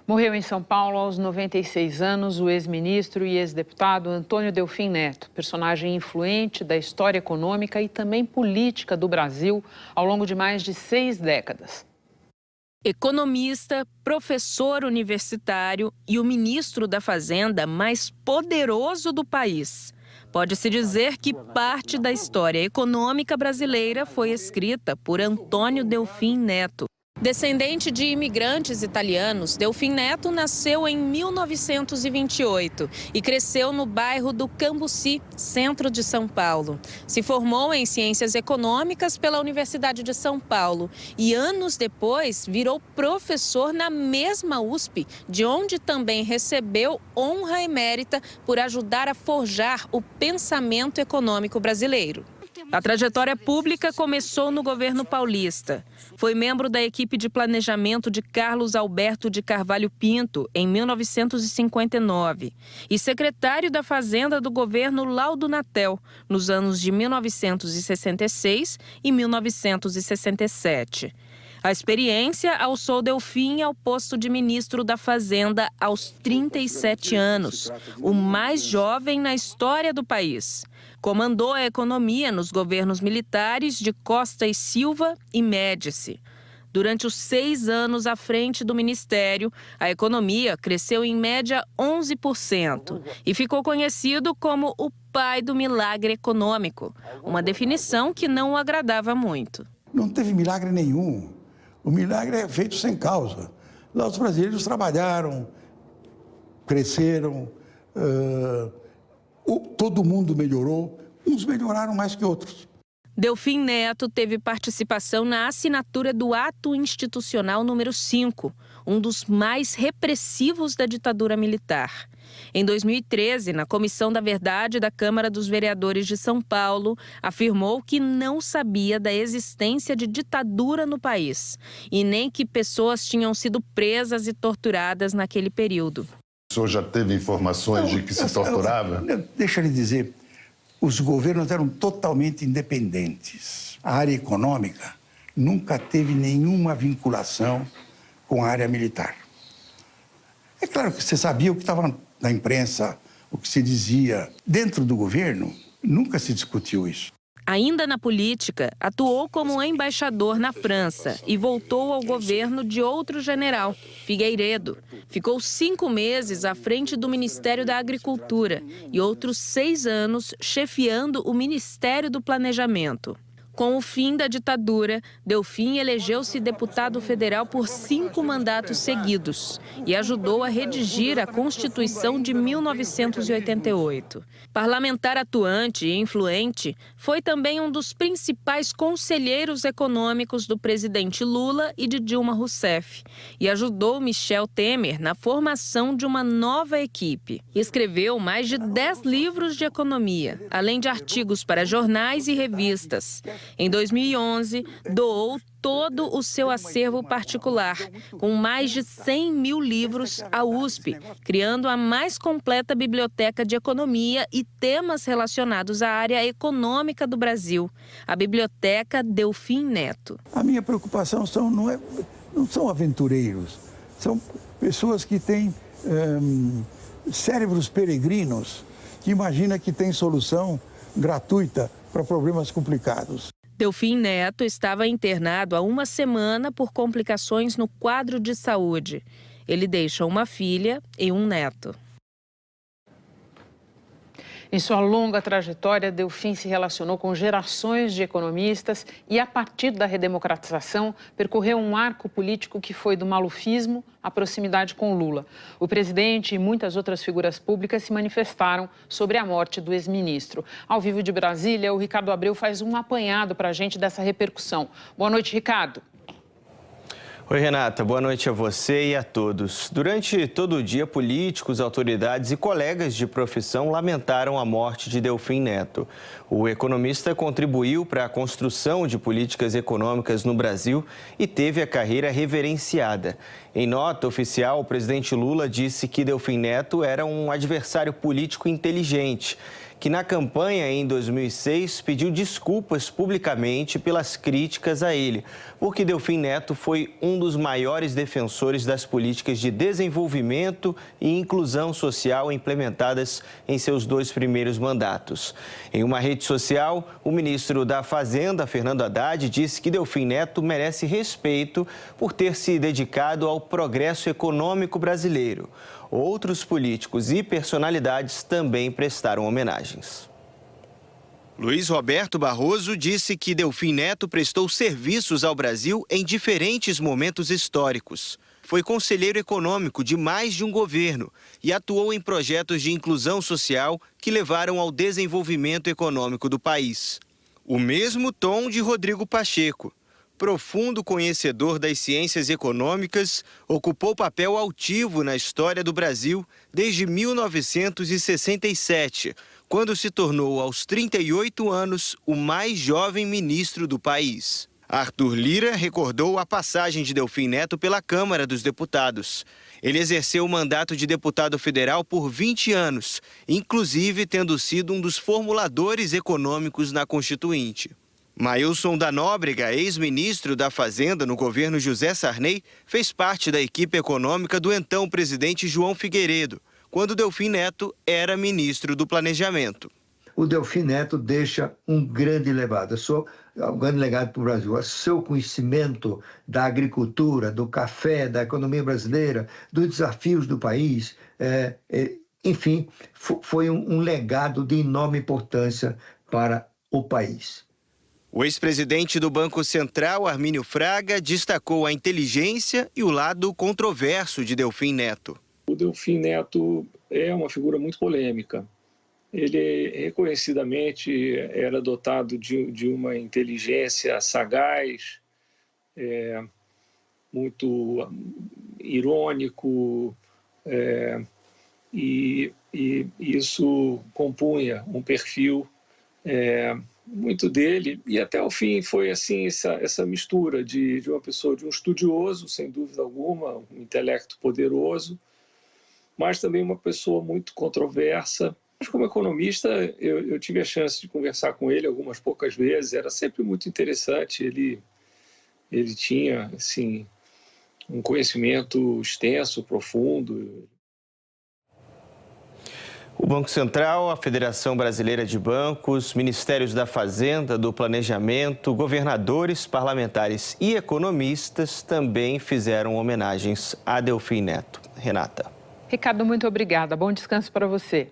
Morreu em São Paulo aos 96 anos o ex-ministro e ex-deputado Antônio Delfim Neto, personagem influente da história econômica e também política do Brasil ao longo de mais de 6 décadas. Economista, professor universitário e o ministro da Fazenda mais poderoso do país. Pode-se dizer que parte da história econômica brasileira foi escrita por Antônio Delfim Neto. Descendente de imigrantes italianos, Delfim Neto nasceu em 1928 e cresceu no bairro do Cambuci, centro de São Paulo. Se formou em Ciências Econômicas pela Universidade de São Paulo e, anos depois, virou professor na mesma USP, de onde também recebeu honra emérita por ajudar a forjar o pensamento econômico brasileiro. A trajetória pública começou no governo paulista. Foi membro da equipe de planejamento de Carlos Alberto de Carvalho Pinto, em 1959, e secretário da Fazenda do governo Laudo Natel, nos anos de 1966 e 1967. A experiência alçou Delfim ao posto de ministro da Fazenda aos 37 anos, o mais jovem na história do país. Comandou a economia nos governos militares de Costa e Silva e Médici. Durante os 6 anos à frente do ministério, a economia cresceu em média 11% e ficou conhecido como o pai do milagre econômico, uma definição que não o agradava muito. Não teve milagre nenhum. O milagre é feito sem causa. Lá os brasileiros trabalharam, cresceram, todo mundo melhorou, uns melhoraram mais que outros. Delfim Neto teve participação na assinatura do Ato Institucional número 5, um dos mais repressivos da ditadura militar. Em 2013, na Comissão da Verdade da Câmara dos Vereadores de São Paulo, afirmou que não sabia da existência de ditadura no país e nem que pessoas tinham sido presas e torturadas naquele período. O senhor já teve informações de que se torturava? Deixa eu lhe dizer, os governos eram totalmente independentes. A área econômica nunca teve nenhuma vinculação com a área militar. É claro que você sabia o que estava na imprensa, o que se dizia. Dentro do governo, nunca se discutiu isso. Ainda na política, atuou como embaixador na França e voltou ao governo de outro general, Figueiredo. Ficou 5 meses à frente do Ministério da Agricultura e outros 6 anos chefiando o Ministério do Planejamento. Com o fim da ditadura, Delfim elegeu-se deputado federal por 5 mandatos seguidos e ajudou a redigir a Constituição de 1988. Parlamentar atuante e influente, foi também um dos principais conselheiros econômicos do presidente Lula e de Dilma Rousseff e ajudou Michel Temer na formação de uma nova equipe. Escreveu mais de 10 livros de economia, além de artigos para jornais e revistas. Em 2011, doou todo o seu acervo particular, com mais de 100 mil livros, à USP, criando a mais completa biblioteca de economia e temas relacionados à área econômica do Brasil, a Biblioteca Delfim Neto. A minha preocupação não são aventureiros, são pessoas que têm cérebros peregrinos, que imaginam que tem solução gratuita para problemas complicados. Delfim Neto estava internado há 1 semana por complicações no quadro de saúde. Ele deixa uma filha e um neto. Em sua longa trajetória, Delfim se relacionou com gerações de economistas e, a partir da redemocratização, percorreu um arco político que foi do malufismo à proximidade com Lula. O presidente e muitas outras figuras públicas se manifestaram sobre a morte do ex-ministro. Ao vivo de Brasília, o Ricardo Abreu faz um apanhado para a gente dessa repercussão. Boa noite, Ricardo. Oi, Renata. Boa noite a você e a todos. Durante todo o dia, políticos, autoridades e colegas de profissão lamentaram a morte de Delfim Neto. O economista contribuiu para a construção de políticas econômicas no Brasil e teve a carreira reverenciada. Em nota oficial, o presidente Lula disse que Delfim Neto era um adversário político inteligente, que na campanha em 2006 pediu desculpas publicamente pelas críticas a ele, porque Delfim Neto foi um dos maiores defensores das políticas de desenvolvimento e inclusão social implementadas em seus 2 primeiros mandatos. Em uma rede social, o ministro da Fazenda, Fernando Haddad, disse que Delfim Neto merece respeito por ter se dedicado ao progresso econômico brasileiro. Outros políticos e personalidades também prestaram homenagens. Luiz Roberto Barroso disse que Delfim Neto prestou serviços ao Brasil em diferentes momentos históricos. Foi conselheiro econômico de mais de um governo e atuou em projetos de inclusão social que levaram ao desenvolvimento econômico do país. O mesmo tom de Rodrigo Pacheco. Profundo conhecedor das ciências econômicas, ocupou papel altivo na história do Brasil desde 1967, quando se tornou, aos 38 anos, o mais jovem ministro do país. Arthur Lira recordou a passagem de Delfim Neto pela Câmara dos Deputados. Ele exerceu o mandato de deputado federal por 20 anos, inclusive tendo sido um dos formuladores econômicos na Constituinte. Mailson da Nóbrega, ex-ministro da Fazenda no governo José Sarney, fez parte da equipe econômica do então presidente João Figueiredo, quando Delfim Neto era ministro do Planejamento. O Delfim Neto deixa um grande legado, um grande legado para o Brasil. O seu conhecimento da agricultura, do café, da economia brasileira, dos desafios do país, enfim, foi um legado de enorme importância para o país. O ex-presidente do Banco Central, Armínio Fraga, destacou a inteligência e o lado controverso de Delfim Neto. O Delfim Neto é uma figura muito polêmica. Ele reconhecidamente era dotado de uma inteligência sagaz, muito irônico, e isso compunha um perfil muito dele, e até o fim foi assim essa mistura de uma pessoa, de um estudioso, sem dúvida alguma, um intelecto poderoso, mas também uma pessoa muito controversa. Mas como economista, eu tive a chance de conversar com ele algumas poucas vezes, era sempre muito interessante. Ele tinha assim um conhecimento extenso, profundo. O Banco Central, a Federação Brasileira de Bancos, Ministérios da Fazenda, do Planejamento, governadores, parlamentares e economistas também fizeram homenagens a Delfim Neto. Renata. Ricardo, muito obrigada. Bom descanso para você.